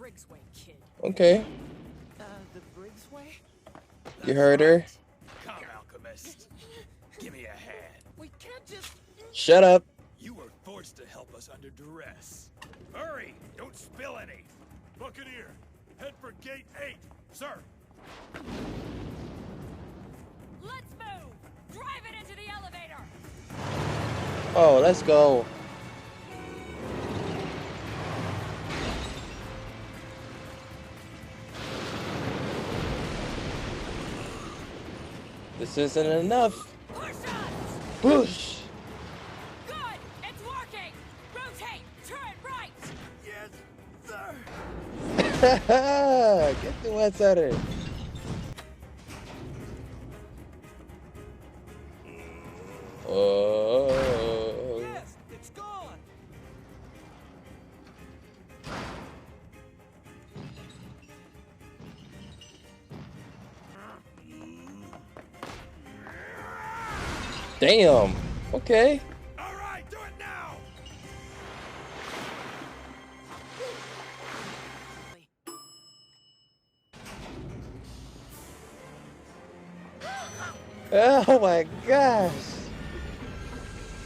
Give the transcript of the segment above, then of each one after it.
Briggs way, kid. Okay. The Briggs way? You heard her. Come, Alchemist. Give me a hand. We can't just... Shut up. You were forced to help us under duress. Hurry! Don't spill any! Buccaneer, head for gate 8, sir! Let's move! Drive it into the elevator! Oh, let's go. This isn't enough. Push us! Push. Good! It's working! Rotate! Turn right! Yes, sir! Get the what's at her. Oh. Yes, it's gone! Damn. Okay. All right, do it now! Oh my gosh.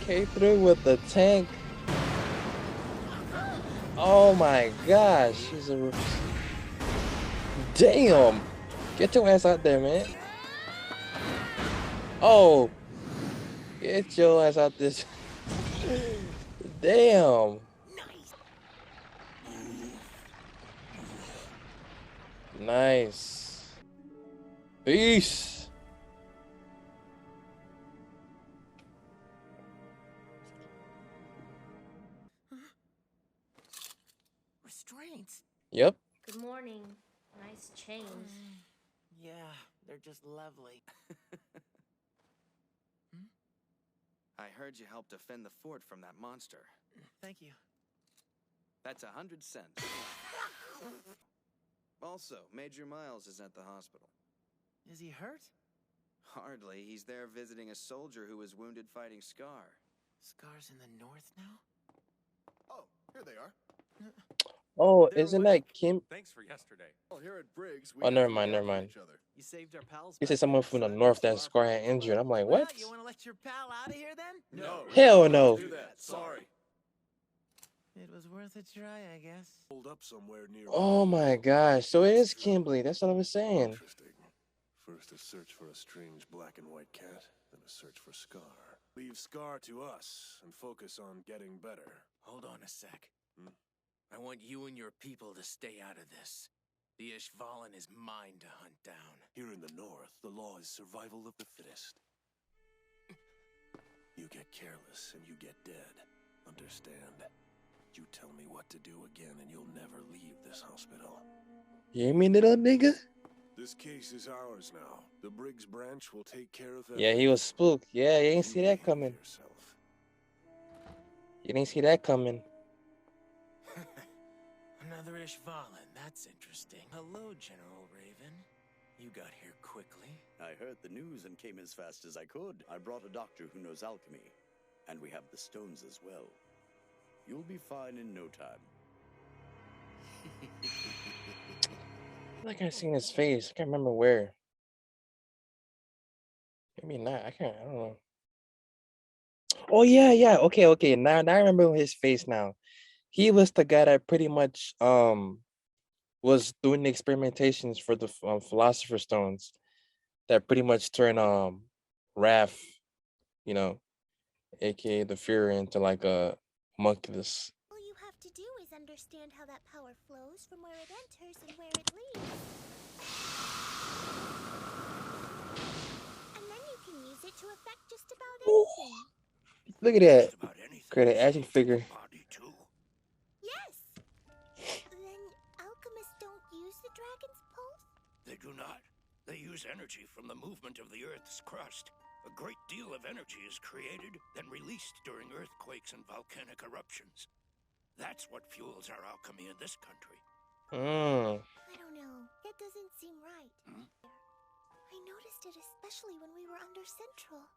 Came through with the tank. Oh my gosh. She's a... Damn. Get your ass out there, man. Oh. Get your ass out this. Damn. Nice. Peace. Restraints? Yep. Good morning. Nice chains. Yeah, they're just lovely. I heard you helped defend the fort from that monster. Thank you. That's 100 cents. Also, Major Miles is at the hospital. Is he hurt? Hardly. He's there visiting a soldier who was wounded fighting Scar. Scar's in the north now? Oh, here they are. Oh, They're isn't awake. that Kim? Thanks for yesterday. Well, here at Briggs, we Oh, have never to mind, look never out for mind. each other. You saved our pals? He said someone from the north that Scar had injured. I'm like, what? You want to let your pal out of here then? No. Hell we no. can't do that. Sorry. It was worth a try, I guess. Hold up somewhere near. Oh my gosh. So it is Kimberly. That's what I was saying. Interesting. First a search for a strange black and white cat, then a search for Scar. Leave Scar to us and focus on getting better. Hold on a sec. Hmm? I want you and your people to stay out of this. The Ishvalan is mine to hunt down. Here in the north, the law is survival of the fittest. You get careless and you get dead. Understand? You tell me what to do again and you'll never leave this hospital. You hear me, little nigga? This case is ours now. The Briggs branch will take care of that. Yeah, he was spooked. Yeah, you ain't see that coming. You didn't see that coming. Another Ishvalan, that's interesting. Hello, General Raven. You got here quickly. I heard the news and came as fast as I could. I brought a doctor who knows alchemy. And we have the stones as well. You'll be fine in no time. I feel like I've seen his face. I can't remember where. Maybe not. I don't know. Oh yeah, yeah. Okay. Now I remember his face now. He was the guy that pretty much was doing the experimentations for the philosopher's stones that pretty much turned Raph, you know, aka the Fury, into like a homunculus. All you have to do is understand how that power flows from where it enters and where it leaves. And then you can use it to affect just about anything. Look at that. Just about anything. Create an action figure. Body too. Yes! Then alchemists don't use the dragon's pulse? They do not. They use energy from the movement of the Earth's crust. A great deal of energy is created, then released during earthquakes and volcanic eruptions. That's what fuels our alchemy in this country. Mm. I don't know. That doesn't seem right. I noticed it especially when we were under Central.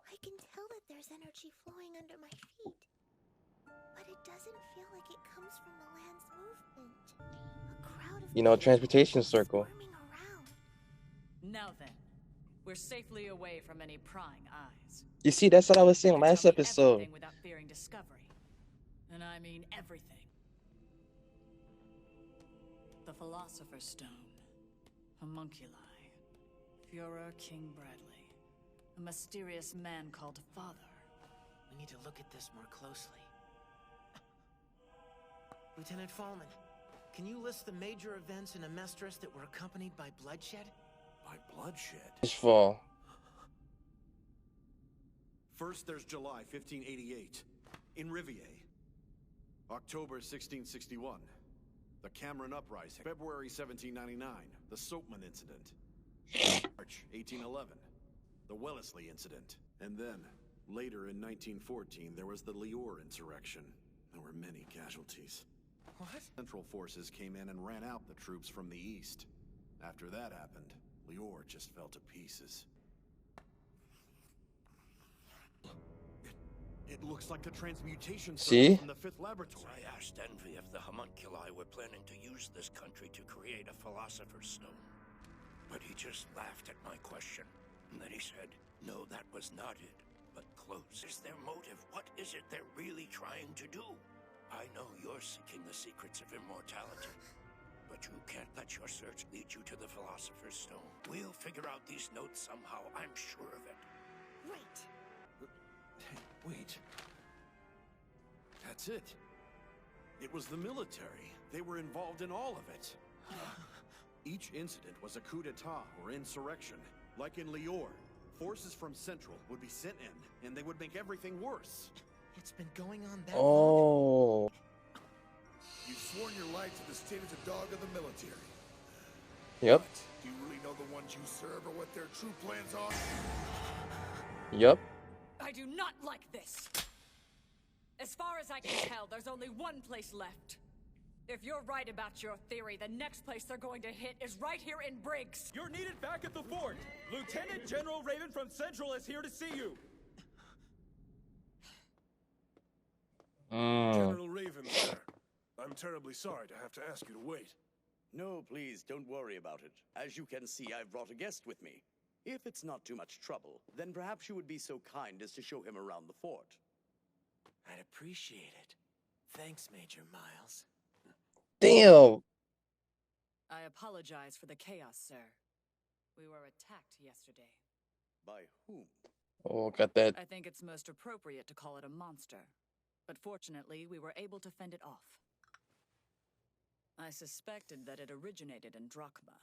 I can tell that there's energy flowing under my feet. But it doesn't feel like it comes from the land's movement. transportation circle. Swarming around. Now then, we're safely away from any prying eyes. You see, that's what I was saying You can last tell me episode. everything without fearing discovery. And I mean everything. The Philosopher's Stone, homunculi, Führer King Bradley, a mysterious man called Father. We need to look at this more closely. Lieutenant Fallman, can you list the major events in Amestris that were accompanied by bloodshed? By bloodshed? This fall. First, there's July 1588 in Rivier. October 1661, the Cameron Uprising. February 1799, the Soapman Incident. March 1811, the Wellesley Incident. And then, later in 1914, there was the Lior Insurrection. There were many casualties. What? Central forces came in and ran out the troops from the east. After that happened, Lior just fell to pieces. It looks like the transmutation See? from the fifth laboratory. I asked Envy if the homunculi were planning to use this country to create a Philosopher's Stone. But he just laughed at my question. And then he said, no, that was not it, but close. Is their motive? What is it they're really trying to do? I know you're seeking the secrets of immortality, but you can't let your search lead you to the Philosopher's Stone. We'll figure out these notes somehow, I'm sure of it. Wait. Hey, wait. That's it. It was the military. They were involved in all of it. Each incident was a coup d'etat or insurrection. Like in Lior, forces from Central would be sent in, and they would make everything worse. It's been going on that long? Oh. You've sworn your life to the state as a dog of the military. Yep. But do you really know the ones you serve or what their true plans are? Yep. I do not like this. As far as I can tell, there's only one place left. If you're right about your theory, the next place they're going to hit is right here in Briggs. You're needed back at the fort. Lieutenant General Raven from Central is here to see you. General Raven, sir. I'm terribly sorry to have to ask you to wait. No, please, don't worry about it. As you can see, I've brought a guest with me. If it's not too much trouble, then perhaps you would be so kind as to show him around the fort. I'd appreciate it. Thanks, Major Miles. Damn. I apologize for the chaos, sir. We were attacked yesterday. By whom? Oh, got that. I think it's most appropriate to call it a monster. But fortunately, we were able to fend it off. I suspected that it originated in Drachma.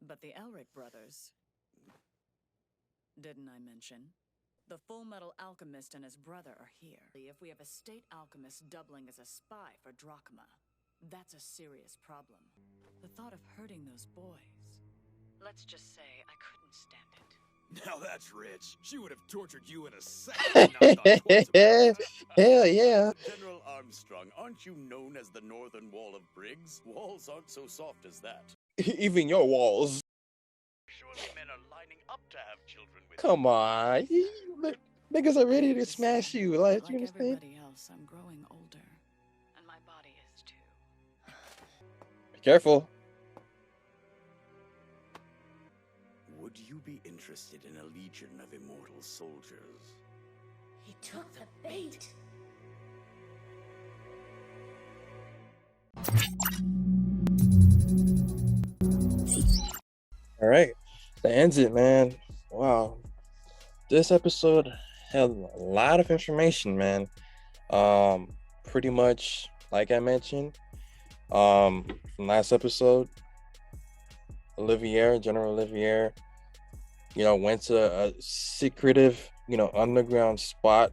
But the Elric brothers... Didn't I mention? The Full Metal Alchemist and his brother are here. If we have a state alchemist doubling as a spy for Drachma, that's a serious problem. The thought of hurting those boys... Let's just say I couldn't stand it. Now that's rich. She would have tortured you in a second. Not thought twice about it. Hell yeah. General Armstrong, aren't you known as the Northern Wall of Briggs? Walls aren't so soft as that. Even your walls. Surely men are lining up to have children with Come on. Niggas are ready to smash you. Like, you understand? Everybody else, I'm growing older. And my body is too. Be careful. Would you be interested in a legion of immortal soldiers? He took the bait. All right. That ends it, man. Wow. This episode had a lot of information, man. Pretty much like I mentioned, from last episode, General Olivier, went to a secretive, underground spot.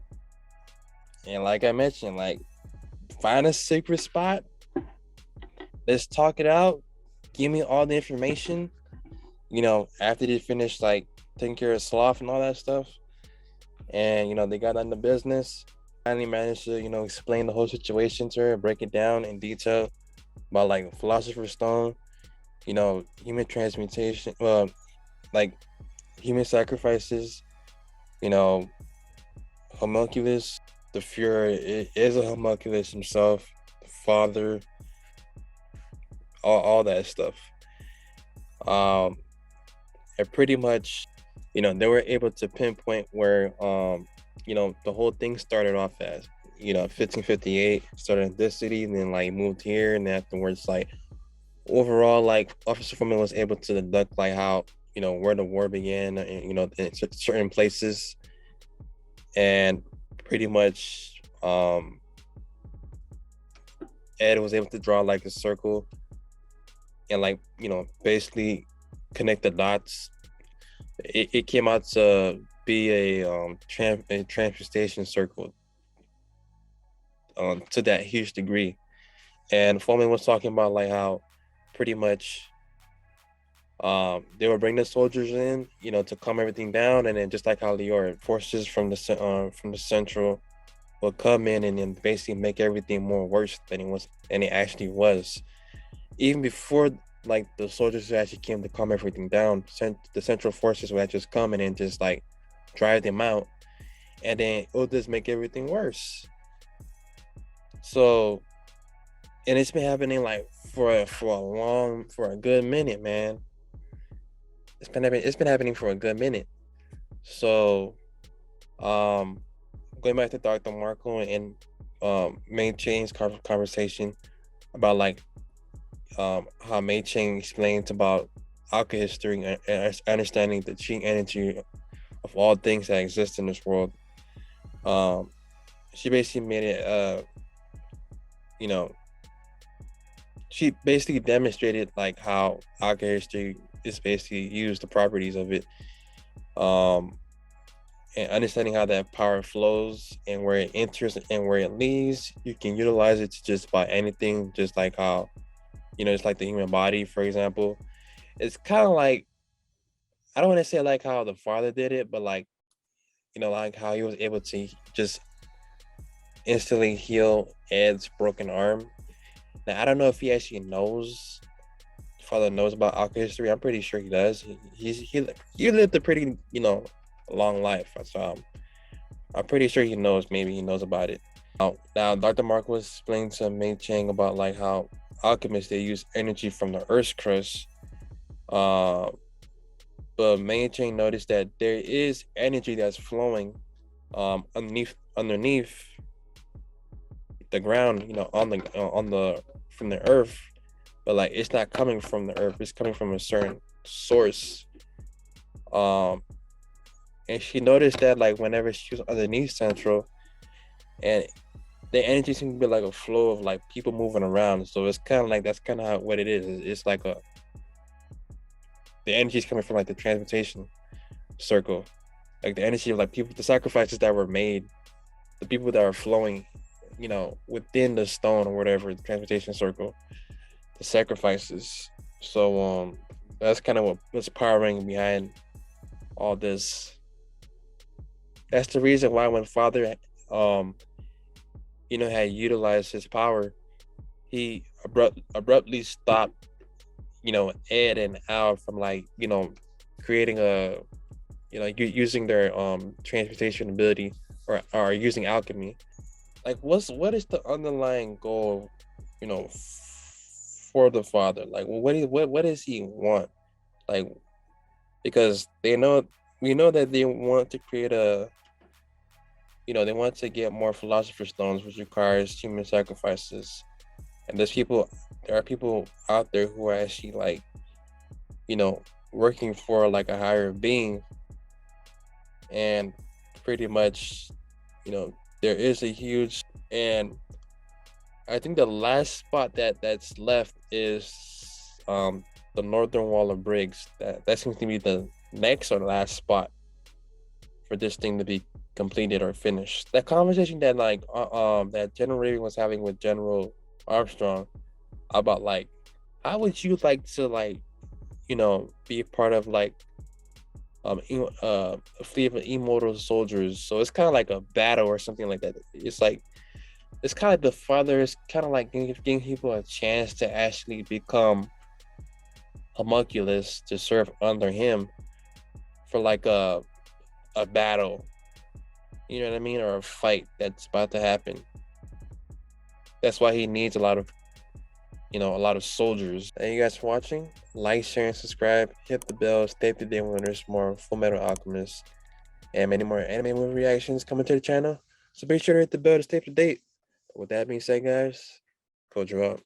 And like I mentioned, like, find a secret spot. Let's talk it out. Give me all the information. After they finished, like, taking care of Sloth and all that stuff. And, they got on the business. Finally managed to, explain the whole situation to her, break it down in detail about, like, the Philosopher's Stone, human transmutation, like, human sacrifices, homunculus. The Fuhrer is a homunculus himself, the father. all that stuff. And pretty much, they were able to pinpoint where the whole thing started off as 1558, started in this city, and then like moved here, and then afterwards, like overall, like Officer Foreman was able to deduct like how where the war began, and in certain places, and pretty much Ed was able to draw like a circle and like basically connect the dots. It came out to be a transportation circle to that huge degree. And Foreman was talking about like how pretty much they would bring the soldiers in, to calm everything down, and then just like how the forces from the central will come in and then basically make everything more worse than it actually was. Even before like the soldiers who actually came to calm everything down, the central forces would just come in and just like drive them out, and then it'll just make everything worse. So, and it's been happening like for a good minute, man. It's been happening for a good minute. So, going back to Dr. Marco and Mei Chang's conversation about like how Mei Chang explains about alchemy and understanding the chi energy of all things that exist in this world. She basically made it she basically demonstrated like how alchemy is basically used, the properties of it, and understanding how that power flows and where it enters and where it leaves. You can utilize it to just about anything, just like how it's like the human body, for example. It's kind of like, I don't want to say like how the father did it, but like like how he was able to just instantly heal Ed's broken arm. Now I don't know if he actually knows, father knows about alchemy. I'm pretty sure he does. He lived a pretty long life, so I'm pretty sure he knows. Maybe he knows about it. Now Dr. Mark was explaining to Mei Chang about like how alchemists, they use energy from the Earth's crust, but Mei Chang noticed that there is energy that's flowing underneath the ground, on the from the Earth, but like it's not coming from the Earth. It's coming from a certain source. And she noticed that like whenever she was underneath Central, and the energy seemed to be like a flow of like people moving around. So it's kind of like, that's kind of what it is. It's like the energy is coming from like the transmutation circle, like the energy of like people, the sacrifices that were made, the people that are flowing, within the stone or whatever, the transmutation circle, the sacrifices. So that's kind of what's powering behind all this. That's the reason why when Father had utilized his power, he abruptly stopped Ed and Al from like creating a using their transportation ability, or using alchemy. Like what is the underlying goal for the Father? Like what does he want? Like, because we know that they want to create they want to get more philosopher's stones, which requires human sacrifices. And there are people out there who are actually like, working for like a higher being. And pretty much, there is a huge, and I think the last spot that's left is the northern wall of Briggs. That seems to be the next or last spot for this thing to be completed or finished. That conversation that like that General Raven was having with General Armstrong about like, how would you like to like be part of like a fleet of immortal soldiers? So it's kind of like a battle or something like that. It's kind of like the Father is kind of like giving people a chance to actually become homunculus to serve under him for like a battle, you know what I mean, or a fight that's about to happen. That's why he needs a lot of you know, a lot of soldiers. Thank you guys for watching. Like, share, and subscribe. Hit the bell. Stay up to date when there's more Full Metal Alchemist and many more anime movie reactions coming to the channel. So be sure to hit the bell to stay up to date. With that being said, guys, Kojo out.